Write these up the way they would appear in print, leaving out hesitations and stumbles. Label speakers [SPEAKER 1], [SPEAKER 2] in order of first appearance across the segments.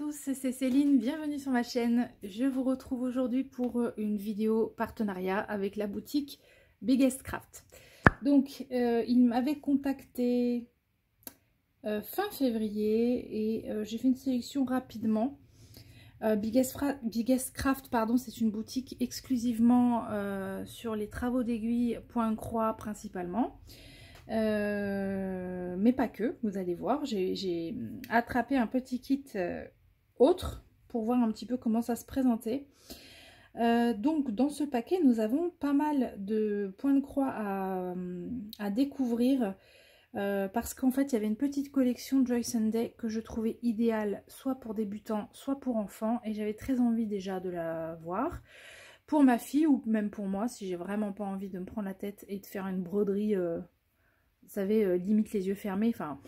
[SPEAKER 1] tous, c'est Céline, bienvenue sur ma chaîne. Je vous retrouve aujourd'hui pour une vidéo partenariat avec la boutique Biggest Craft. Donc, il m'avait contacté fin février et j'ai fait une sélection rapidement. Biggest Craft, pardon, c'est une boutique exclusivement sur les travaux d'aiguille point-croix principalement. Mais pas que, vous allez voir, j'ai attrapé un petit kit autre pour voir un petit peu comment ça se présentait. Donc dans ce paquet nous avons pas mal de points de croix à découvrir parce qu'en fait il y avait une petite collection Joy Sunday que je trouvais idéale soit pour débutants soit pour enfants, et j'avais très envie déjà de la voir pour ma fille ou même pour moi si j'ai vraiment pas envie de me prendre la tête et de faire une broderie vous savez, limite les yeux fermés, enfin,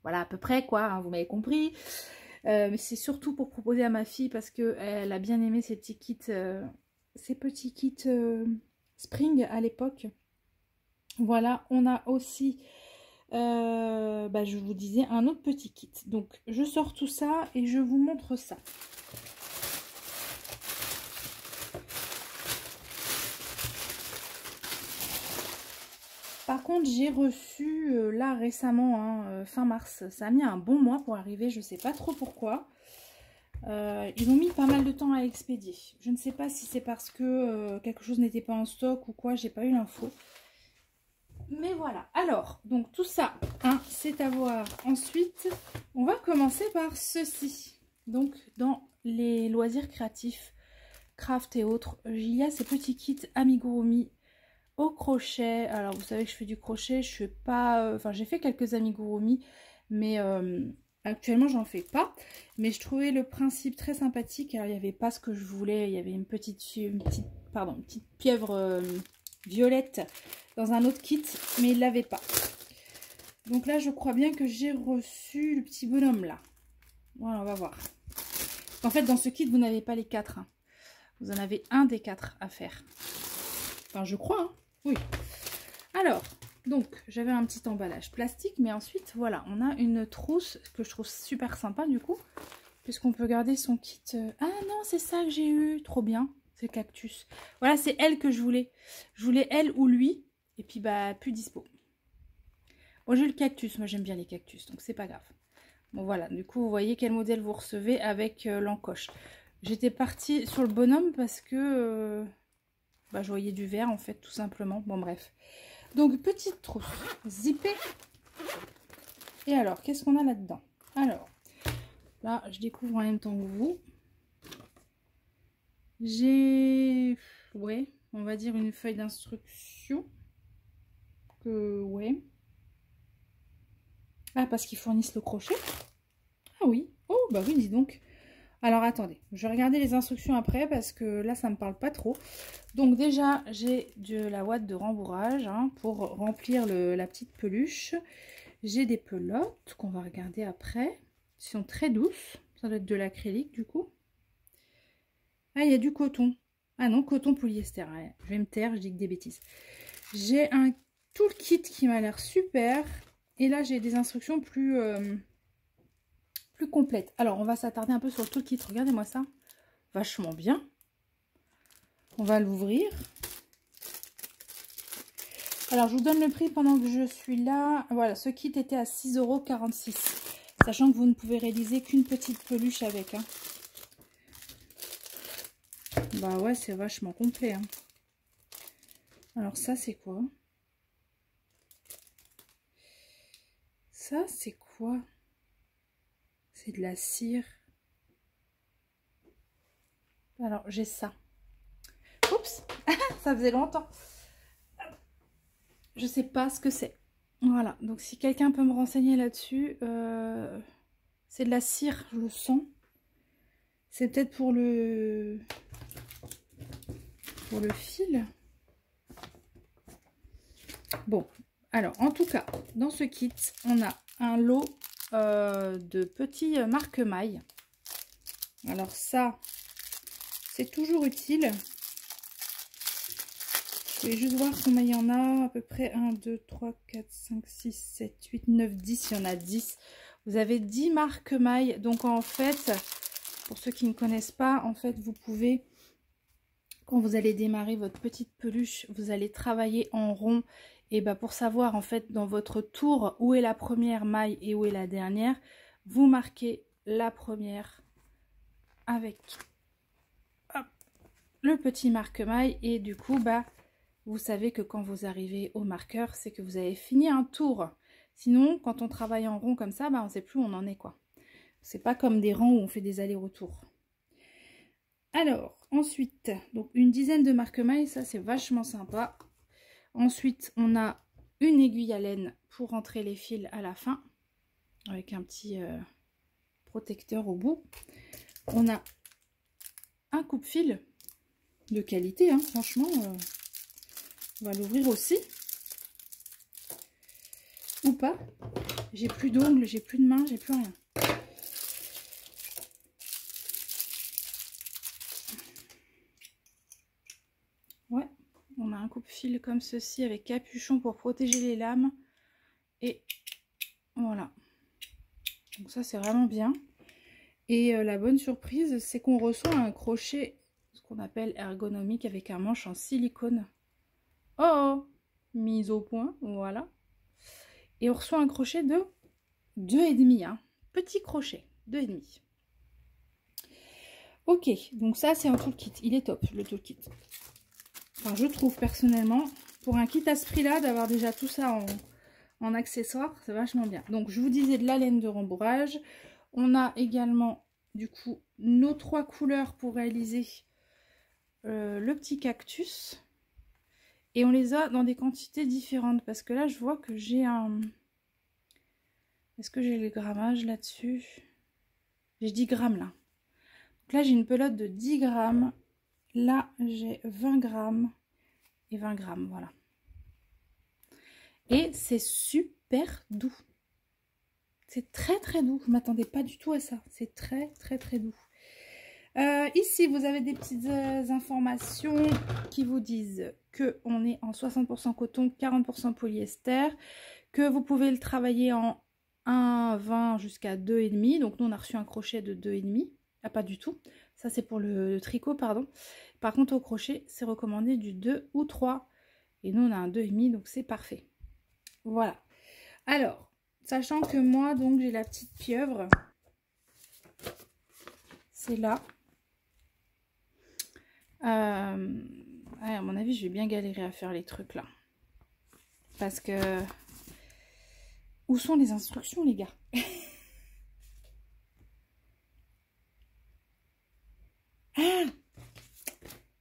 [SPEAKER 1] voilà à peu près quoi, hein, vous m'avez compris. Mais c'est surtout pour proposer à ma fille parce qu'elle a bien aimé ces petits kits, Spring à l'époque. Voilà, on a aussi, je vous disais, un autre petit kit. Donc, je sors tout ça et je vous montre ça. Par contre, j'ai reçu là récemment, fin mars, ça a mis un bon mois pour arriver, je ne sais pas trop pourquoi. Ils ont mis pas mal de temps à expédier. Je ne sais pas si c'est parce que quelque chose n'était pas en stock ou quoi, j'ai pas eu l'info. Mais voilà, alors, donc tout ça, hein, c'est à voir. Ensuite, on va commencer par ceci. Donc, dans les loisirs créatifs, craft et autres, il y a ces petits kits amigurumi au crochet. Alors vous savez que je fais du crochet, je fais pas, j'ai fait quelques amigurumi, mais actuellement j'en fais pas. Mais je trouvais le principe très sympathique. Alors il n'y avait pas ce que je voulais, il y avait une petite pieuvre violette dans un autre kit, mais il l'avait pas. Donc là je crois bien que j'ai reçu le petit bonhomme là. Voilà, on va voir. En fait dans ce kit vous n'avez pas les 4, hein. Vous en avez un des 4 à faire. Enfin je crois, hein. Oui. Alors, donc, j'avais un petit emballage plastique, mais ensuite, voilà, on a une trousse que je trouve super sympa, du coup, puisqu'on peut garder son kit. Ah non, c'est ça que j'ai eu, trop bien, c'est le cactus. Voilà, c'est elle que je voulais. Je voulais elle ou lui, et puis, bah, plus dispo. Bon, j'ai eu le cactus, moi j'aime bien les cactus, donc c'est pas grave. Bon, voilà, du coup, vous voyez quel modèle vous recevez avec l'encoche. J'étais partie sur le bonhomme parce que... je voyais du vert en fait tout simplement. Bon bref. Donc petite trousse zippée. Et alors qu'est-ce qu'on a là-dedans? Alors là je découvre en même temps que vous. J'ai on va dire une feuille d'instruction. Ah parce qu'ils fournissent le crochet. Ah oui. Oh bah oui dis donc. Alors attendez, je vais regarder les instructions après parce que là ça me parle pas trop. Donc déjà j'ai de la ouate de rembourrage pour remplir la petite peluche. J'ai des pelotes qu'on va regarder après. Elles sont très douces, ça doit être de l'acrylique du coup. Ah il y a du coton. Ah non, coton polyester, ouais. Je vais me taire, je dis que des bêtises. J'ai un toolkit qui m'a l'air super. Et là j'ai des instructions plus complète. Alors on va s'attarder un peu sur le toolkit, regardez-moi ça, vachement bien. On va l'ouvrir. Alors je vous donne le prix pendant que je suis là. Voilà, ce kit était à 6,46 €, sachant que vous ne pouvez réaliser qu'une petite peluche avec, hein. Bah ouais, c'est vachement complet, hein. Alors ça c'est quoi? Ça c'est quoi? C'est de la cire. Alors, j'ai ça. Oups, ça faisait longtemps. Je sais pas ce que c'est. Voilà, donc si quelqu'un peut me renseigner là-dessus, c'est de la cire, je le sens. C'est peut-être pour le fil. Bon, alors en tout cas, dans ce kit, on a un lot de petits marque-mailles. Alors ça, c'est toujours utile. Je vais juste voir combien il y en a. À peu près 1, 2, 3, 4, 5, 6, 7, 8, 9, 10. Il y en a 10. Vous avez 10 marque-mailles. Donc en fait, pour ceux qui ne connaissent pas, en fait, vous pouvez, quand vous allez démarrer votre petite peluche, vous allez travailler en rond. Et bah pour savoir en fait dans votre tour où est la première maille et où est la dernière, vous marquez la première avec hop, le petit marque-maille. Et du coup, bah, vous savez que quand vous arrivez au marqueur, c'est que vous avez fini un tour. Sinon, quand on travaille en rond comme ça, bah, on ne sait plus où on en est, quoi. C'est pas comme des rangs où on fait des allers-retours. Alors, ensuite, donc une dizaine de marque-mailles, ça c'est vachement sympa. Ensuite, on a une aiguille à laine pour rentrer les fils à la fin, avec un petit protecteur au bout. On a un coupe-fil de qualité, hein, franchement, on va l'ouvrir aussi. Ou pas. J'ai plus d'ongles, j'ai plus de mains, j'ai plus rien. Ouais, on a un coupe-fil comme ceci avec capuchon pour protéger les lames. Et voilà. Donc ça, c'est vraiment bien. Et la bonne surprise, c'est qu'on reçoit un crochet, ce qu'on appelle ergonomique, avec un manche en silicone. Oh, mise au point, voilà. Et on reçoit un crochet de 2,5, hein. Petit crochet, 2,5. Ok, donc ça c'est un toolkit, il est top le toolkit. Enfin, je trouve personnellement, pour un kit à ce prix-là, d'avoir déjà tout ça en accessoires, c'est vachement bien. Donc je vous disais de la laine de rembourrage. On a également du coup nos 3 couleurs pour réaliser le petit cactus. Et on les a dans des quantités différentes parce que là je vois que j'ai un... Est-ce que j'ai les grammages là-dessus? J'ai 10 grammes là. Donc là j'ai une pelote de 10 grammes. Là j'ai 20 grammes et 20 grammes, voilà. Et c'est super doux. C'est très très doux. Je ne m'attendais pas du tout à ça. C'est très très très doux. Ici, vous avez des petites informations qui vous disent qu'on est en 60% coton, 40% polyester, que vous pouvez le travailler en 1,20 jusqu'à 2,5. Donc nous, on a reçu un crochet de 2,5. Ah, pas du tout. Ça, c'est pour le tricot, pardon. Par contre, au crochet, c'est recommandé du 2 ou 3. Et nous, on a un 2,5, donc c'est parfait. Voilà. Alors, sachant que moi, donc, j'ai la petite pieuvre. C'est là. À mon avis, je vais bien galérer à faire les trucs là. Parce que... Où sont les instructions, les gars? Ah!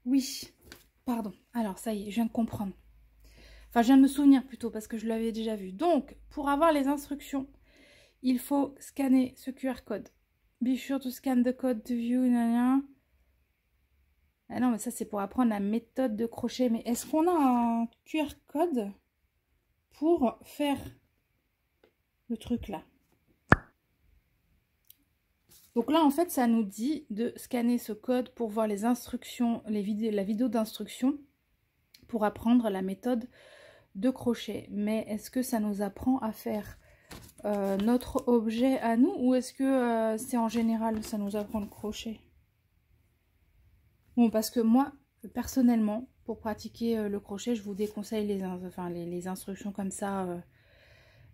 [SPEAKER 1] Oui. Pardon. Alors, ça y est, je viens de comprendre. Enfin, je viens de me souvenir plutôt parce que je l'avais déjà vu. Donc, pour avoir les instructions, il faut scanner ce QR code. Be sure to scan the code to view. Ah non, mais ça, c'est pour apprendre la méthode de crochet. Mais est-ce qu'on a un QR code pour faire le truc là? Donc là, en fait, ça nous dit de scanner ce code pour voir les instructions, la vidéo d'instruction pour apprendre la méthode de crochet. Mais est-ce que ça nous apprend à faire notre objet à nous ou est-ce que c'est en général, ça nous apprend le crochet? Bon, parce que moi, personnellement, pour pratiquer le crochet, je vous déconseille les instructions comme ça.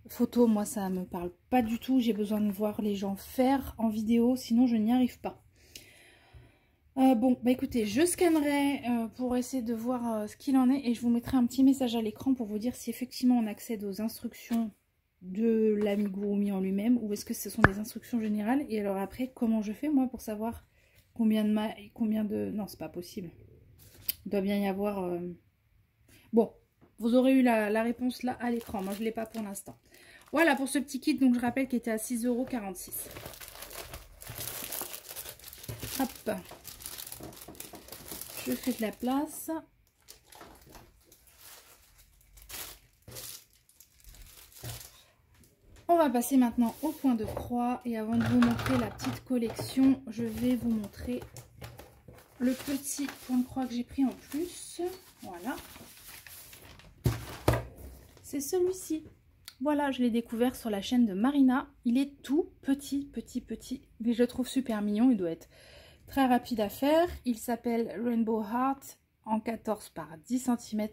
[SPEAKER 1] Photo, moi, ça me parle pas du tout. J'ai besoin de voir les gens faire en vidéo, sinon je n'y arrive pas. Bon, bah écoutez, je scannerai pour essayer de voir ce qu'il en est et je vous mettrai un petit message à l'écran pour vous dire si effectivement on accède aux instructions de l'amigurumi en lui-même ou est-ce que ce sont des instructions générales. Et alors après, comment je fais moi pour savoir combien de mailles, combien de... Non, c'est pas possible. Il doit bien y avoir... Bon, vous aurez eu la réponse là à l'écran. Moi, je ne l'ai pas pour l'instant. Voilà pour ce petit kit, donc je rappelle qu'il était à 6,46 €. Hop. Je fais de la place. On va passer maintenant au point de croix. Et avant de vous montrer la petite collection, je vais vous montrer le petit point de croix que j'ai pris en plus. Voilà. C'est celui-ci. Voilà, je l'ai découvert sur la chaîne de Marina. Il est tout petit, mais je le trouve super mignon. Il doit être très rapide à faire. Il s'appelle Rainbow Heart en 14 par 10 cm,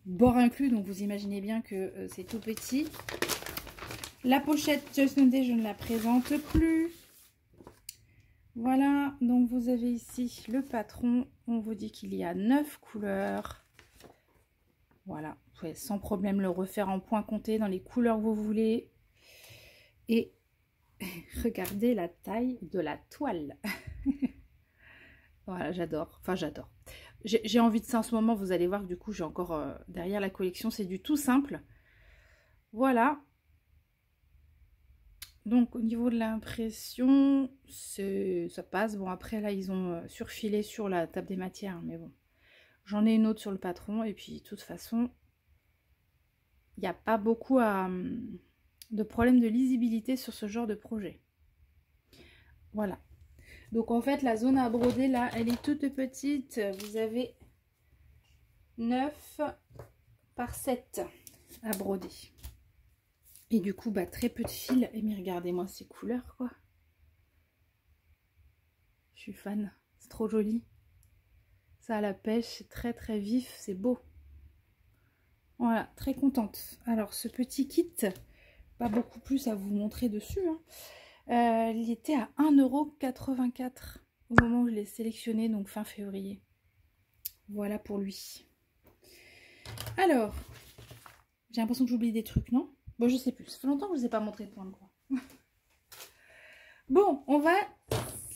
[SPEAKER 1] bord inclus, donc vous imaginez bien que c'est tout petit. La pochette Joyce Day, je ne la présente plus. Voilà, donc vous avez ici le patron. On vous dit qu'il y a 9 couleurs. Voilà, vous pouvez sans problème le refaire en point compté dans les couleurs que vous voulez. Et regardez la taille de la toile. Voilà, j'adore. Enfin, j'adore. J'ai envie de ça en ce moment. Vous allez voir que du coup, j'ai encore derrière la collection. C'est du tout simple. Voilà. Donc, au niveau de l'impression, ça passe. Bon, après, là, ils ont surfilé sur la table des matières. Mais bon, j'en ai une autre sur le patron. Et puis, de toute façon, il n'y a pas beaucoup de problèmes de lisibilité sur ce genre de projet. Voilà. Donc, en fait, la zone à broder, là, elle est toute petite. Vous avez 9 par 7 à broder. Et du coup, bah, très peu de fil. Et mais regardez-moi ces couleurs, quoi. Je suis fan. C'est trop joli. Ça à la pêche, c'est très très vif. C'est beau. Voilà, très contente. Alors, ce petit kit, pas beaucoup plus à vous montrer dessus. Hein. Il était à 1,84 € au moment où je l'ai sélectionné, donc fin février. Voilà pour lui. Alors, j'ai l'impression que j'oublie des trucs, non? Bon, je sais plus. Ça fait longtemps que je ne vous ai pas montré de point de croix. Bon, on va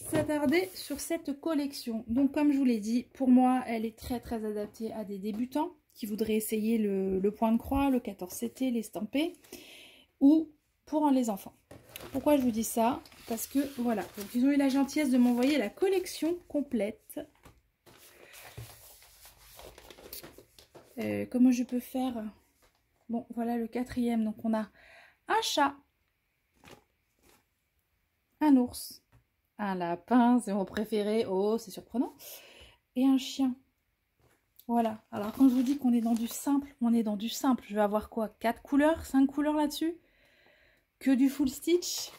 [SPEAKER 1] s'attarder sur cette collection. Donc, comme je vous l'ai dit, pour moi, elle est très très adaptée à des débutants qui voudraient essayer le point de croix, le 14CT, l'estampé, ou pour les enfants. Pourquoi je vous dis ça? Parce que, voilà, donc ils ont eu la gentillesse de m'envoyer la collection complète. Comment je peux faire? Bon, voilà le 4e. Donc, on a un chat, un ours, un lapin, c'est mon préféré. Oh, c'est surprenant. Et un chien. Voilà. Alors, quand je vous dis qu'on est dans du simple, on est dans du simple. Je vais avoir quoi? 4 couleurs, 5 couleurs là-dessus? Que du full stitch.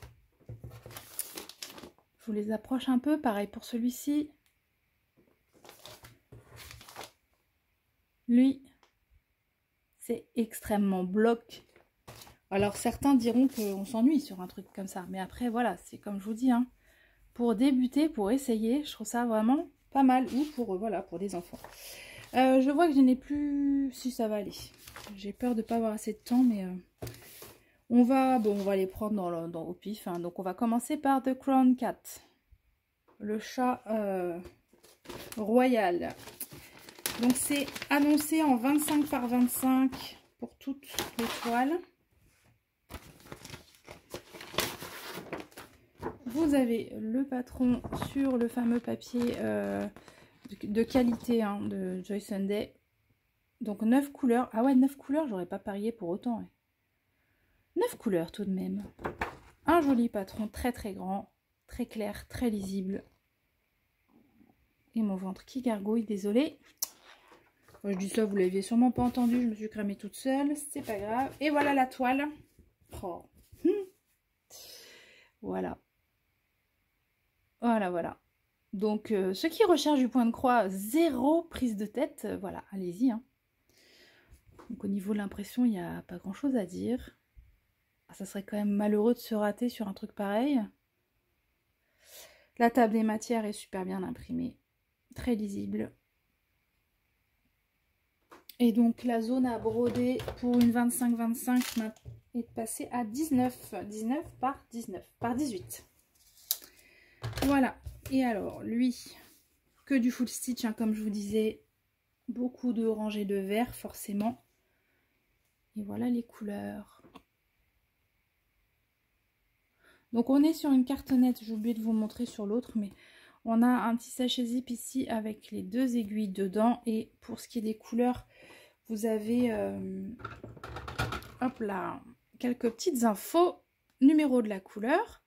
[SPEAKER 1] Je vous les approche un peu. Pareil pour celui-ci. Lui, c'est extrêmement bloc. Alors, certains diront qu'on s'ennuie sur un truc comme ça. Mais après, voilà, c'est comme je vous dis, hein, pour débuter, pour essayer, je trouve ça vraiment pas mal. Ou pour, voilà, pour des enfants. Je vois que je n'ai plus... Si, ça va aller. J'ai peur de ne pas avoir assez de temps, mais... on va les prendre au pif. Hein. Donc, on va commencer par The Crown Cat. Le chat royal. Donc, c'est annoncé en 25 par 25 pour toutes les toiles. Vous avez le patron sur le fameux papier de qualité hein, de Joyce Day. Donc, 9 couleurs. Ah ouais, 9 couleurs, j'aurais pas parié pour autant. Ouais. 9 couleurs tout de même. Un joli patron très très grand, très clair, très lisible. Et mon ventre qui gargouille, désolé. Moi, je dis ça, vous l'aviez sûrement pas entendu, je me suis cramée toute seule, c'est pas grave. Et voilà la toile. Oh. Voilà. Voilà. Donc, ceux qui recherchent du point de croix, 0 prise de tête, voilà, allez-y. Hein. Donc, au niveau de l'impression, il n'y a pas grand-chose à dire. Ça serait quand même malheureux de se rater sur un truc pareil. La table des matières est super bien imprimée. Très lisible. Et donc la zone à broder pour une 25-25 est passée à 19 par 18. Voilà. Et alors lui, que du full stitch hein, comme je vous disais. Beaucoup de orange et de vert forcément. Et voilà les couleurs. Donc on est sur une cartonnette, j'ai oublié de vous montrer sur l'autre, mais on a un petit sachet zip ici avec les 2 aiguilles dedans. Et pour ce qui est des couleurs, vous avez hop là, quelques petites infos. Numéro de la couleur,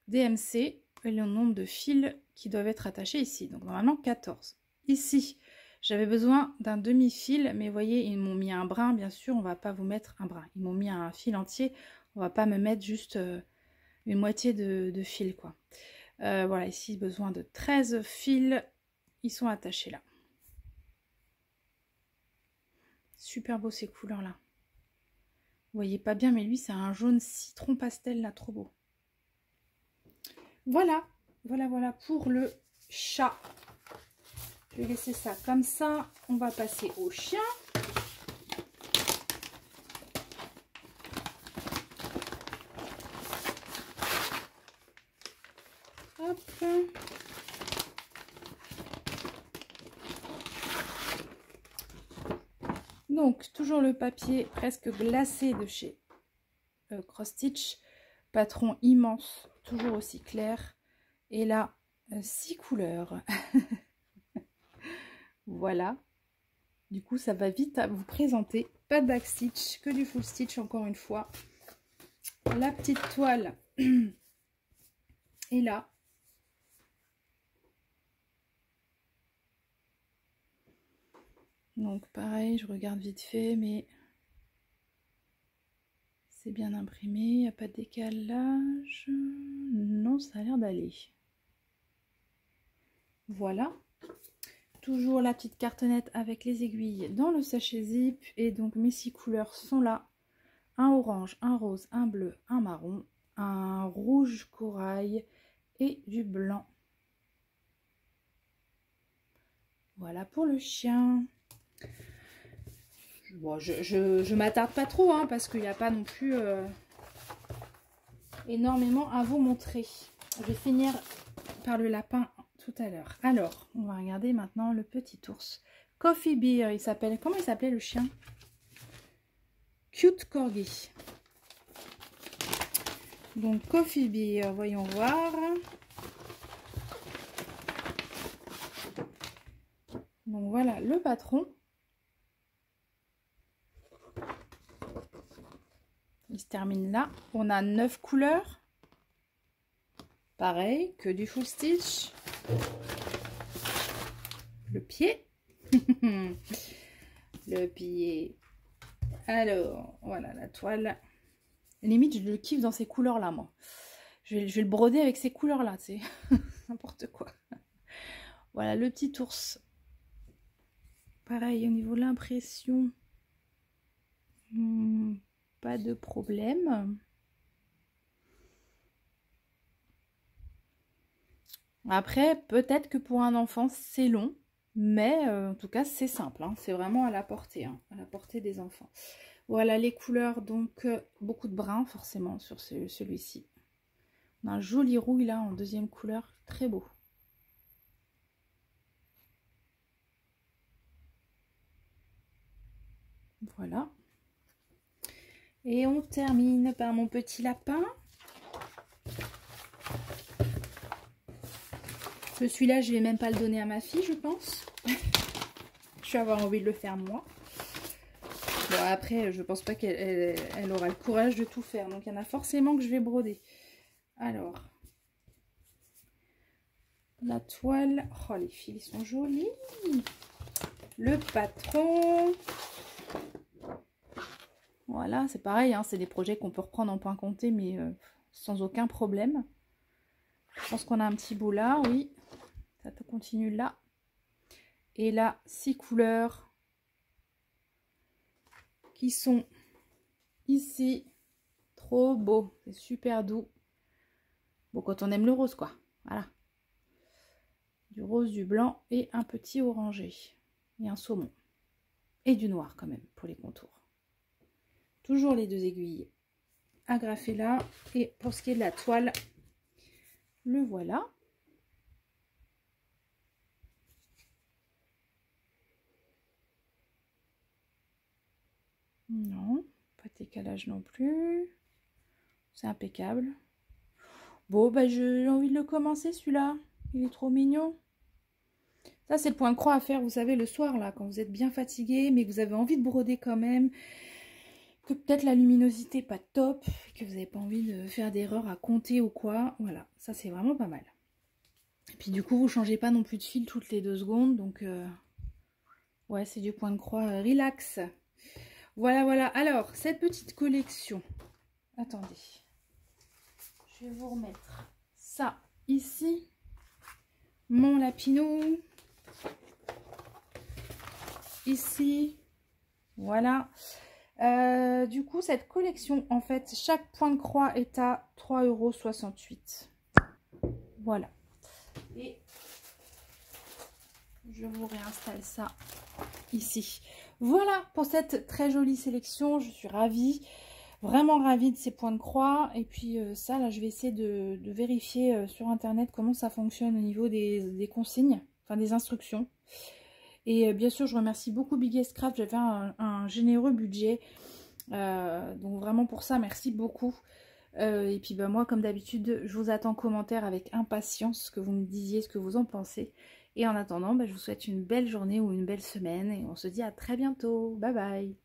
[SPEAKER 1] DMC et le nombre de fils qui doivent être attachés ici. Donc normalement 14. Ici, J'avais besoin d'un demi-fil, mais vous voyez, ils m'ont mis un brin, bien sûr, on va pas vous mettre un brin. Ils m'ont mis un fil entier, on va pas me mettre juste une moitié de fil, quoi. Voilà, ici, besoin de 13 fils, ils sont attachés là. Super beau ces couleurs-là. Vous voyez pas bien, mais lui, c'est un jaune citron pastel, là, trop beau. Voilà, voilà pour le chat. Je vais laisser ça comme ça. On va passer au chien. Hop. Donc, toujours le papier presque glacé de chez Cross Stitch. Patron immense, toujours aussi clair. Et là, 6 couleurs. Voilà. Du coup, ça va vite à vous présenter. Pas de backstitch, que du full stitch encore une fois. La petite toile est là. Donc pareil, je regarde vite fait, mais c'est bien imprimé. Il n'y a pas de décalage. Non, ça a l'air d'aller. Voilà. Toujours la petite cartonnette avec les aiguilles dans le sachet zip. Et donc mes 6 couleurs sont là. Un orange, un rose, un bleu, un marron, un rouge corail et du blanc. Voilà pour le chien. Bon, je m'attarde pas trop, hein, parce qu'il n'y a pas non plus énormément à vous montrer. Je vais finir par le lapin tout à l'heure. Alors, on va regarder maintenant le petit ours. Coffee Beer, il s'appelle. Comment il s'appelait le chien? Cute Corgi. Donc, Coffee Beer, voyons voir. Donc, voilà le patron. Il se termine là. On a 9 couleurs. Pareil, que du full stitch. Le pied. Le pied. Alors, voilà la toile. Limite, je le kiffe dans ces couleurs-là, moi. Je vais le broder avec ces couleurs-là, tu sais. N'importe quoi. Voilà, le petit ours. Pareil, au niveau de l'impression. Pas de problème. Après, peut-être que pour un enfant, c'est long. Mais en tout cas, c'est simple. Hein. C'est vraiment à la portée. Hein, à la portée des enfants. Voilà les couleurs. Donc, beaucoup de brun, forcément, sur celui-ci. On a un joli rouille, là, en deuxième couleur. Très beau. Voilà. Et on termine par mon petit lapin. Celui-là, je vais même pas le donner à ma fille, je pense. Je vais avoir envie de le faire moi. Bon, après, je pense pas qu'elle aura le courage de tout faire. Donc, il y en a forcément que je vais broder. Alors, la toile. Oh, les fils sont jolis. Le patron. Voilà, c'est pareil. Hein, c'est des projets qu'on peut reprendre en point compté, mais sans aucun problème. Je pense qu'on a un petit bout là, oui. Ça continue là. Et là, 6 couleurs qui sont ici. Trop beau. C'est super doux. Bon, quand on aime le rose, quoi. Voilà. Du rose, du blanc et un petit orangé. Et un saumon. Et du noir quand même pour les contours. Toujours les 2 aiguilles agrafées là. Et pour ce qui est de la toile, le voilà. Non, pas de décalage non plus. C'est impeccable. Bon, bah j'ai envie de le commencer celui-là. Il est trop mignon. Ça, c'est le point de croix à faire, vous savez, le soir, là, quand vous êtes bien fatigué, mais que vous avez envie de broder quand même. Que peut-être la luminosité n'est pas top, que vous n'avez pas envie de faire d'erreur à compter ou quoi. Voilà, ça, c'est vraiment pas mal. Et puis, du coup, vous ne changez pas non plus de fil toutes les 2 secondes, donc Ouais, c'est du point de croix relax. Voilà, voilà. Alors, cette petite collection. Attendez. Je vais vous remettre ça ici. Mon lapinou. Ici. Voilà. Du coup, cette collection, en fait, chaque point de croix est à 3,68 €. Voilà. Et je vous réinstalle ça ici. Voilà pour cette très jolie sélection. Je suis ravie, vraiment ravie de ces points de croix. Et puis ça, là, je vais essayer de vérifier sur Internet comment ça fonctionne au niveau des consignes, enfin des instructions. Et bien sûr, je remercie beaucoup Biggest Craft. J'avais un généreux budget. Donc vraiment pour ça, merci beaucoup. Et puis bah, moi, comme d'habitude, je vous attends en commentaire avec impatience, que vous me disiez ce que vous en pensez. Et en attendant, bah, je vous souhaite une belle journée ou une belle semaine. Et on se dit à très bientôt. Bye bye.